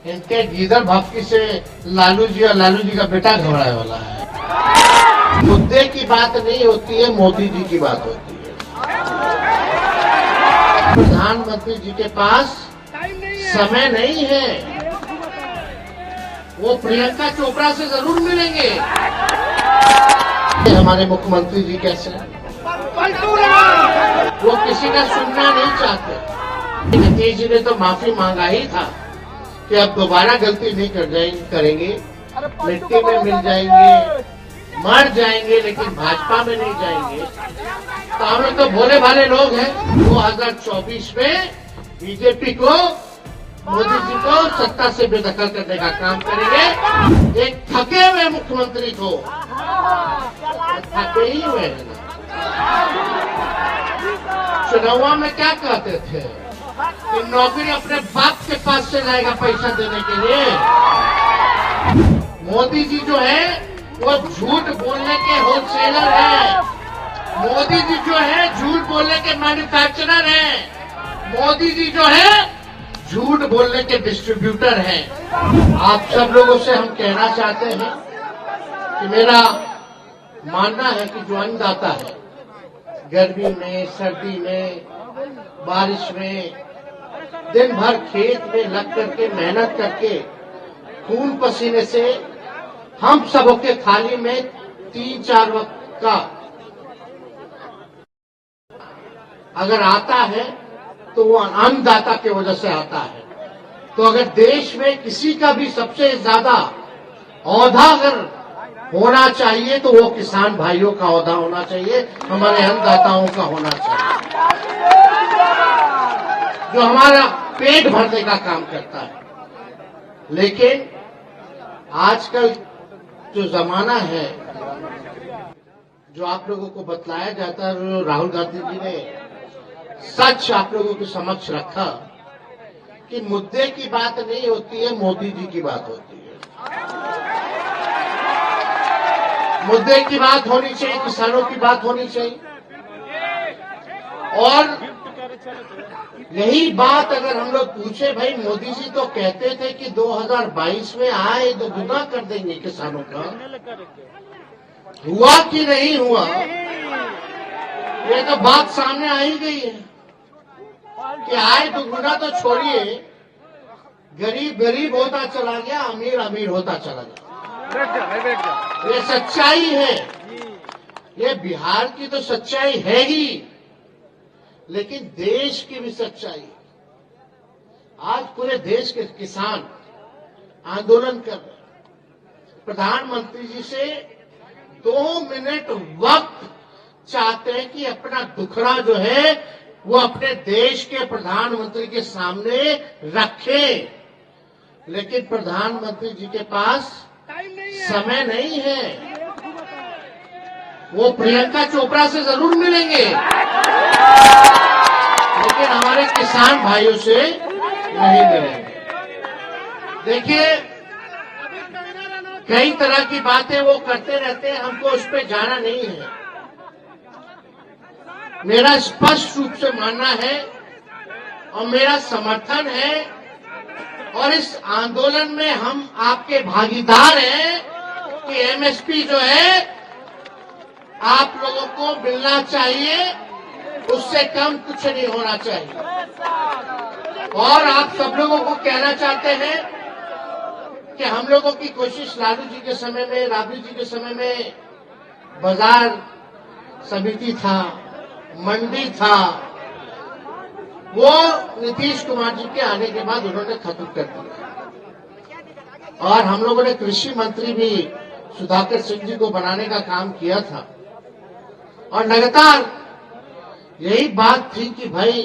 इनके गीदड़ भक्ति से लालू जी और लालू जी का बेटा घबराने वाला है। मुद्दे की बात नहीं होती है, मोदी जी की बात होती है। प्रधानमंत्री जी के पास समय नहीं है। वो प्रियंका चोपड़ा से जरूर मिलेंगे। हमारे मुख्यमंत्री जी कैसे वो किसी का सुनना नहीं चाहते। नीतीश जी ने तो माफी मांगा ही था कि अब दोबारा गलती नहीं करेंगे, मिट्टी में मिल जाएंगे, मर जाएंगे, लेकिन भाजपा में नहीं जाएंगे। तो हम लोग तो भोले भाले लोग हैं। 2024 में बीजेपी को, मोदी जी को सत्ता से बेदखल करने का काम करेंगे। एक थके हुए मुख्यमंत्री को, थके ही हुए हैं। चुनाव में क्या कहते थे कि नौकरी अपने बाप के पास से जाएगा पैसा देने के लिए। मोदी जी जो है वो झूठ बोलने के होलसेलर है। मोदी जी जो है झूठ बोलने के मैन्युफैक्चरर हैं। मोदी जी जो है झूठ बोलने के डिस्ट्रीब्यूटर हैं। आप सब लोगों से हम कहना चाहते हैं कि मेरा मानना है कि जो अन्नदाता है, गर्मी में, सर्दी में, बारिश में, दिन भर खेत में लग करके मेहनत करके खून पसीने से हम सबों के थाली में 3-4 वक्त का अगर आता है तो वो अन्नदाता की वजह से आता है। तो अगर देश में किसी का भी सबसे ज्यादा औहदा अगर होना चाहिए तो वो किसान भाइयों का औहदा होना चाहिए, हमारे अन्नदाताओं का होना चाहिए, जो हमारा पेट भरने का काम करता है। लेकिन आजकल जो जमाना है, जो आप लोगों को बतलाया जाता है, राहुल गांधी जी ने सच आप लोगों के समक्ष रखा कि मुद्दे की बात नहीं होती है, मोदी जी की बात होती है। मुद्दे की बात होनी चाहिए, किसानों की बात होनी चाहिए। और यही बात अगर हम लोग पूछे, भाई मोदी जी तो कहते थे कि 2022 में आए तो गुना कर देंगे किसानों का, हुआ कि नहीं हुआ? ये तो बात सामने आ ही गई है कि आए तो गुना तो छोड़िए, गरीब गरीब होता चला गया, अमीर अमीर होता चला गया। ये सच्चाई है, ये बिहार की तो सच्चाई है ही, लेकिन देश की भी सच्चाई। आज पूरे देश के किसान आंदोलन कर रहे हैं। प्रधानमंत्री जी से 2 मिनट वक्त चाहते हैं कि अपना दुखड़ा जो है वो अपने देश के प्रधानमंत्री के सामने रखें, लेकिन प्रधानमंत्री जी के पास समय नहीं है। वो प्रियंका चोपड़ा से जरूर मिलेंगे, लेकिन हमारे किसान भाइयों से नहीं मिलेंगे। देखिए, कई तरह की बातें वो करते रहते हैं, हमको उस पर जाना नहीं है। मेरा स्पष्ट रूप से मानना है और मेरा समर्थन है, और इस आंदोलन में हम आपके भागीदार हैं कि एमएसपी जो है आप लोगों को मिलना चाहिए, उससे कम कुछ नहीं होना चाहिए। और आप सब लोगों को कहना चाहते हैं कि हम लोगों की कोशिश लालू जी के समय में, राबड़ी जी के समय में बाजार समिति था, मंडी था, वो नीतीश कुमार जी के आने के बाद उन्होंने खत्म कर दिया। और हम लोगों ने कृषि मंत्री भी सुधाकर सिंह जी को बनाने का काम किया था, और लगातार यही बात थी कि भाई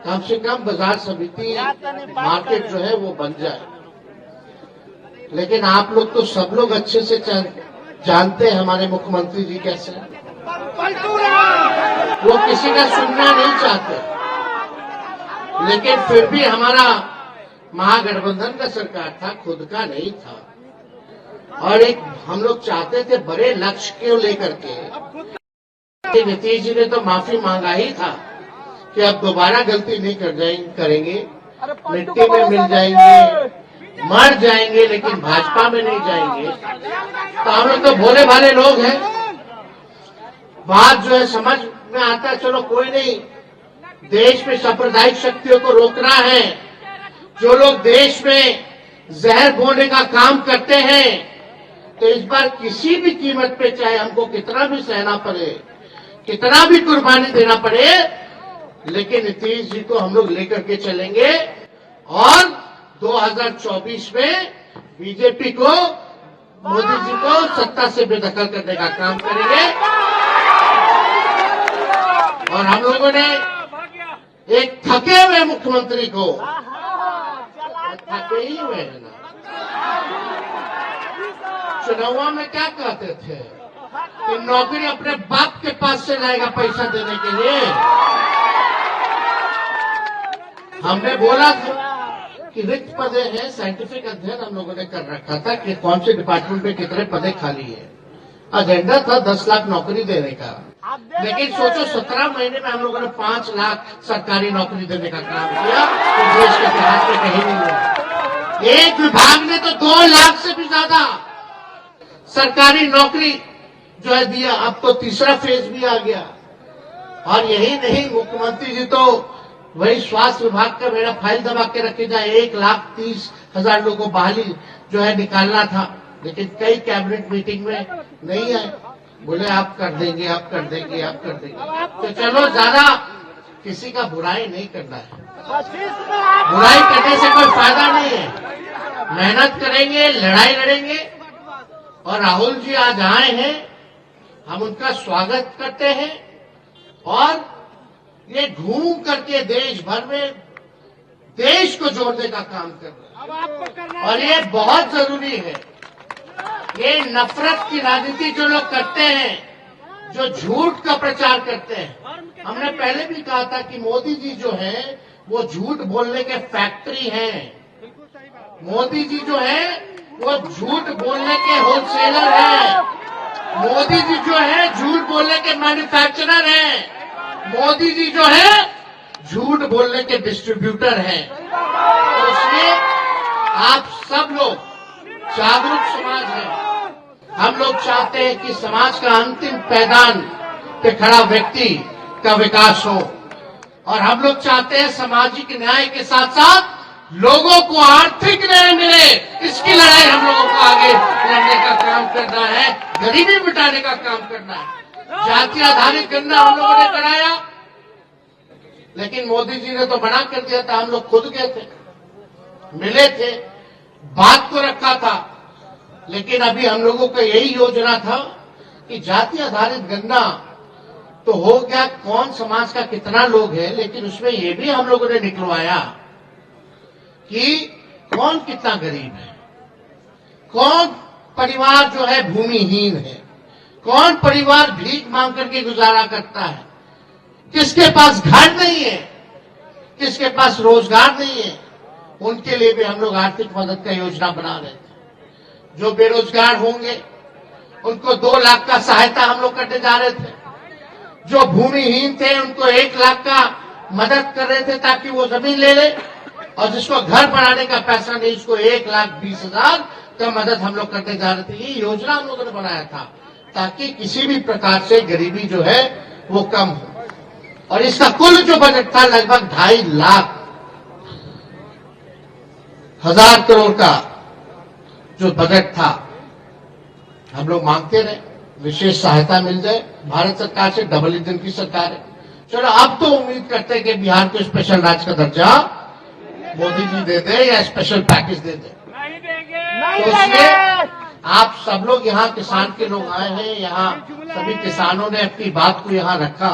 कम से कम बाजार समिति, मार्केट जो है वो बन जाए। लेकिन आप लोग तो सब लोग अच्छे से जानते हैं हमारे मुख्यमंत्री जी कैसे हैं। वो किसी का सुनना नहीं चाहते, लेकिन फिर भी हमारा महागठबंधन का सरकार था, खुद का नहीं था। और एक हम लोग चाहते थे बड़े लक्ष्य को लेकर के। नीतीश जी ने तो माफी मांगा ही था कि अब दोबारा गलती नहीं करेंगे, मिट्टी में मिल जाएंगे, मर जाएंगे, लेकिन भाजपा में नहीं जाएंगे। तो हम लोग तो भोले भाले लोग हैं, बात जो है समझ में आता है, चलो कोई नहीं, देश में सांप्रदायिक शक्तियों को रोकना है। जो लोग देश में जहर बोने का काम करते हैं, तो इस बार किसी भी कीमत पे, चाहे हमको कितना भी सहना पड़े, कितना भी कुर्बानी देना पड़े, लेकिन नीतीश जी को हम लोग लेकर के चलेंगे और 2024 में बीजेपी को, मोदी जी को सत्ता से बेदखल करने का काम करेंगे। और हम लोगों ने एक थके हुए मुख्यमंत्री को, थके ही हुए हैं ना, चुनाव में क्या कहते थे कि नौकरी अपने बाप के पास से लाएगा पैसा देने के लिए। हमने बोला था कि रिक्त पदे हैं, साइंटिफिक अध्ययन हम लोगों ने कर रखा था कि कौन से डिपार्टमेंट में कितने पदे खाली है। एजेंडा था 10 लाख नौकरी देने का, लेकिन सोचो 17 महीने में हम लोगों ने 5 लाख सरकारी नौकरी देने का काम किया, तो देश के इतिहास में कहीं नहीं हुआ। एक विभाग ने तो 2 लाख से भी ज्यादा सरकारी नौकरी जो है दिया। अब तो तीसरा फेज भी आ गया। और यही नहीं, मुख्यमंत्री जी तो वही स्वास्थ्य विभाग का मेरा फाइल दबा के रखे जाए, 1,30,000 लोगों को बहाली जो है निकालना था, लेकिन कई कैबिनेट मीटिंग में नहीं आए, बोले आप कर देंगे, आप कर देंगे, आप कर देंगे। तो चलो, ज्यादा किसी का बुराई नहीं करना है, बुराई करने से कोई फायदा नहीं है। मेहनत करेंगे, लड़ाई लड़ेंगे। और राहुल जी आज आए हैं, हम उनका स्वागत करते हैं। और ये घूम करके देश भर में देश को जोड़ने का काम कर रहे हैं, और ये बहुत जरूरी है। ये नफरत की राजनीति जो लोग करते हैं, जो झूठ का प्रचार करते हैं, हमने पहले भी कहा था कि मोदी जी जो है वो झूठ बोलने के फैक्ट्री हैं। मोदी जी जो है वो झूठ बोलने के होलसेलर हैं। मोदी जी जो है झूठ बोलने के मैन्युफैक्चरर हैं। मोदी जी जो है झूठ बोलने के डिस्ट्रीब्यूटर हैं। तो इसलिए आप सब लोग जागरूक समाज हैं। हम लोग चाहते हैं कि समाज का अंतिम पैदान पे खड़ा व्यक्ति का विकास हो, और हम लोग चाहते हैं सामाजिक न्याय के साथ साथ लोगों को आर्थिक न्याय मिले। इसकी लड़ाई हम लोगों को आगे लड़ने का काम करना है, गरीबी मिटाने का काम करना है। जाति आधारित गणना हम लोगों ने कराया, लेकिन मोदी जी ने तो मना कर दिया था। हम लोग खुद गए थे, मिले थे, बात को रखा था, लेकिन अभी हम लोगों का यही योजना था कि जाति आधारित गणना तो हो गया, कौन समाज का कितना लोग है, लेकिन उसमें ये भी हम लोगों ने निकलवाया कि कौन कितना गरीब है, कौन परिवार जो है भूमिहीन है, कौन परिवार भीख मांग करके गुजारा करता है, किसके पास घर नहीं है, किसके पास रोजगार नहीं है। उनके लिए भी हम लोग आर्थिक मदद का योजना बना रहे थे। जो बेरोजगार होंगे उनको 2 लाख का सहायता हम लोग करने जा रहे थे। जो भूमिहीन थे उनको 1 लाख का मदद कर रहे थे ताकि वो जमीन ले ले, और जिसको घर बनाने का पैसा नहीं उसको 1,20,000 का मदद हम लोग करने जा रहे थे। ये योजना हम लोगों ने बनाया था ताकि किसी भी प्रकार से गरीबी जो है वो कम हो। और इसका कुल जो बजट था लगभग 2.5 लाख करोड़ का जो बजट था, हम लोग मांगते रहे विशेष सहायता मिल जाए। भारत सरकार से डबल इंजन की सरकार है। चलो, अब तो उम्मीद करते हैं कि बिहार को स्पेशल राज्य का दर्जा मोदी जी दे दे या स्पेशल पैकेज दे दे। तो इसलिए आप सब लोग यहाँ किसान के लोग आए हैं, यहाँ सभी किसानों ने अपनी बात को यहाँ रखा।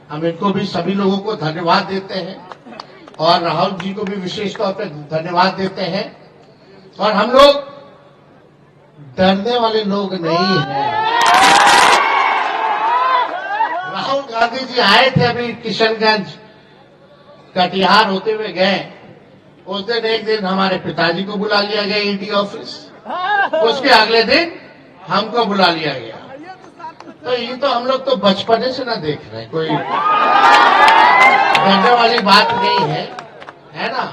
हम इनको भी सभी लोगों को धन्यवाद देते हैं, और राहुल जी को भी विशेष तौर पर धन्यवाद देते हैं। और हम लोग डरने वाले लोग नहीं हैं। राहुल गांधी जी आए थे अभी किशनगंज, कटिहार होते हुए गए। उस दिन एक दिन हमारे पिताजी को बुला लिया गया ईडी ऑफिस, उसके अगले दिन हमको बुला लिया गया। तो ये तो हम लोग तो बचपने से ना देख रहे हैं, कोई डरने वाली बात नहीं है, है ना।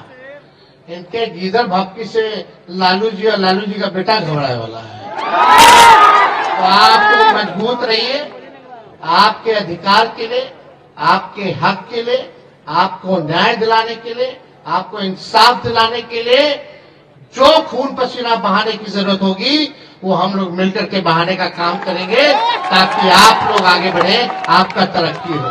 इनके गीदड़ भक्ति से लालू जी और लालू जी का बेटा घबराने वाला है। तो आप लोग मजबूत रहिए, आपके अधिकार के लिए, आपके हक के लिए, आपको न्याय दिलाने के लिए, आपको इंसाफ दिलाने के लिए जो खून पसीना बहाने की जरूरत होगी वो हम लोग मिलकर के बहाने का काम करेंगे, ताकि आप लोग आगे बढ़े, आपका तरक्की हो।